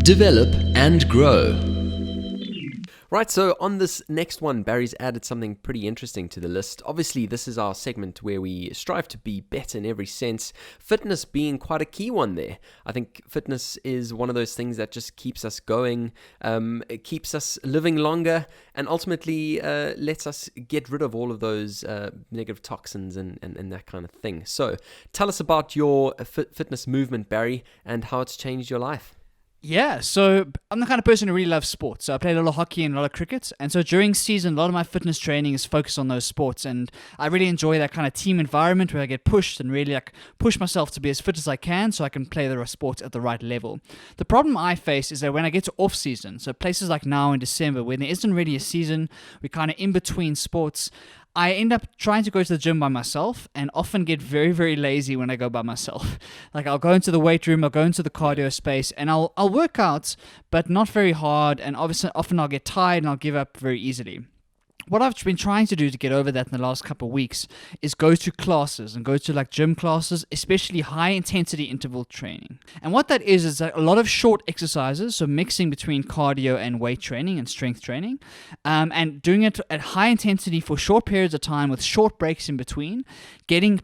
develop and grow. Right, so on this next one, Barry's added something pretty interesting to the list. Obviously, this is our segment where we strive to be better in every sense, fitness being quite a key one there. I think fitness is one of those things that just keeps us going, it keeps us living longer, and ultimately lets us get rid of all of those negative toxins and that kind of thing. So tell us about your fitness movement, Barry, and how it's changed your life. Yeah, so I'm the kind of person who really loves sports. So I play a lot of hockey and a lot of cricket. And so during season, a lot of my fitness training is focused on those sports. And I really enjoy that kind of team environment where I get pushed and really push myself to be as fit as I can so I can play the sports at the right level. The problem I face is that when I get to off season, so places like now in December, when there isn't really a season, we're kind of in between sports, I end up trying to go to the gym by myself and often get very, very lazy when I go by myself. Like I'll go into the weight room, I'll go into the cardio space and I'll work out, but not very hard. And obviously often I'll get tired and I'll give up very easily. What I've been trying to do to get over that in the last couple of weeks is go to classes and go to like gym classes, especially high intensity interval training. And what that is a lot of short exercises, so mixing between cardio and weight training and strength training, and doing it at high intensity for short periods of time with short breaks in between,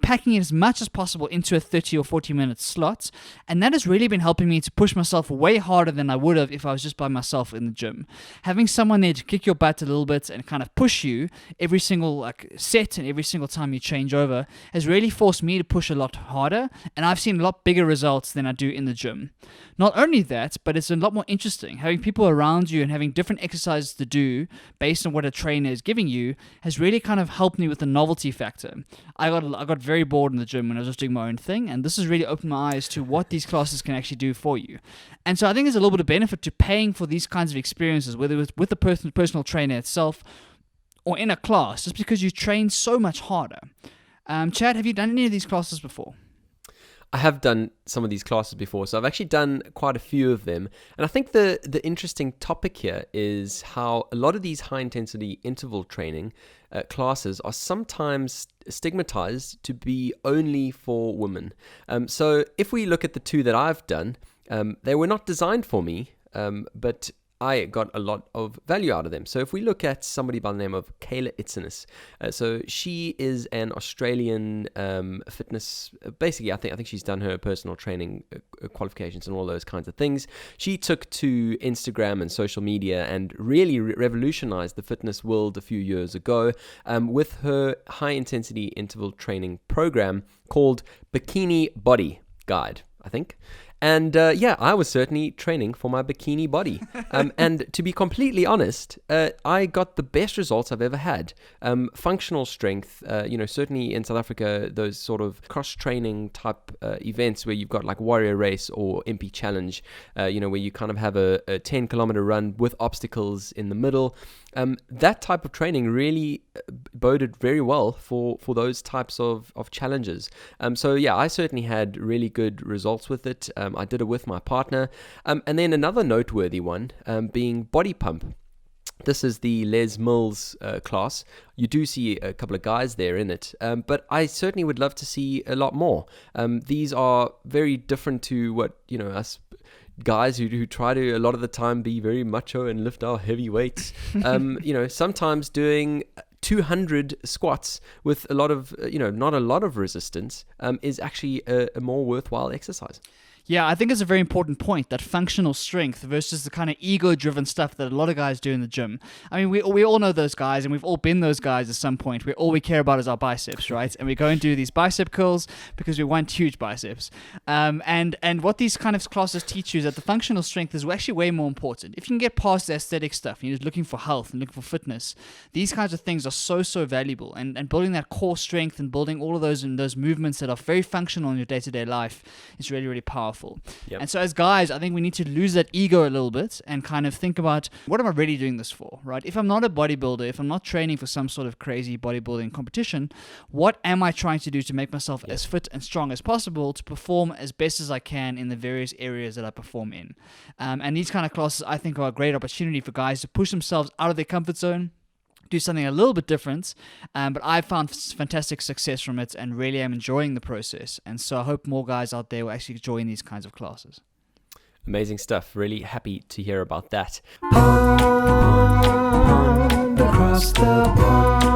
packing it as much as possible into a 30 or 40 minute slot. And that has really been helping me to push myself way harder than I would have if I was just by myself in the gym. Having someone there to kick your butt a little bit and kind of push you every single set and every single time you change over has really forced me to push a lot harder, and I've seen a lot bigger results than I do in the gym. Not only that, but it's a lot more interesting. Having people around you and having different exercises to do based on what a trainer is giving you has really kind of helped me with the novelty factor. I got very bored in the gym when I was just doing my own thing, and this has really opened my eyes to what these classes can actually do for you. And so I think there's a little bit of benefit to paying for these kinds of experiences, whether it's with the personal trainer itself or in a class, just because you train so much harder. Chad, have you done any of these classes before? I have done some of these classes before, so I've actually done quite a few of them. And I think the interesting topic here is how a lot of these high-intensity interval training classes are sometimes stigmatized to be only for women. So if we look at the two that I've done, they were not designed for me, but I got a lot of value out of them. So if we look at somebody by the name of Kayla Itzinis, so she is an Australian fitness, basically I think she's done her personal training qualifications and all those kinds of things. She took to Instagram and social media and really revolutionized the fitness world a few years ago with her high intensity interval training program called Bikini Body Guide, I think. And I was certainly training for my bikini body. And to be completely honest, I got the best results I've ever had. Functional strength, certainly in South Africa, those sort of cross-training type events where you've got like Warrior Race or MP Challenge, where you kind of have a 10-kilometer run with obstacles in the middle. That type of training really boded very well for those types of challenges. I certainly had really good results with it. I did it with my partner. And then another noteworthy one being body pump. This is the Les Mills class. You do see a couple of guys there in it, but I certainly would love to see a lot more. These are very different to what, us guys who try to a lot of the time be very macho and lift our heavy weights. Sometimes doing 200 squats with a lot of, not a lot of resistance is actually a more worthwhile exercise. Yeah, I think it's a very important point, that functional strength versus the kind of ego-driven stuff that a lot of guys do in the gym. I mean, we all know those guys, and we've all been those guys at some point where all we care about is our biceps, right? And we go and do these bicep curls because we want huge biceps. And what these kind of classes teach you is that the functional strength is actually way more important. If you can get past the aesthetic stuff, and you're just looking for health and looking for fitness, these kinds of things are so valuable. And building that core strength and building all of those movements that are very functional in your day-to-day life is really, really powerful. Yep. And so as guys, I think we need to lose that ego a little bit and kind of think about, what am I really doing this for, right? If I'm not a bodybuilder, if I'm not training for some sort of crazy bodybuilding competition, what am I trying to do to make myself as fit and strong as possible to perform as best as I can in the various areas that I perform in? And these kind of classes, I think, are a great opportunity for guys to push themselves out of their comfort zone, do something a little bit different, but I've found fantastic success from it and really am enjoying the process. And so I hope more guys out there will actually join these kinds of classes. Amazing stuff. Really happy to hear about that. Across the pond.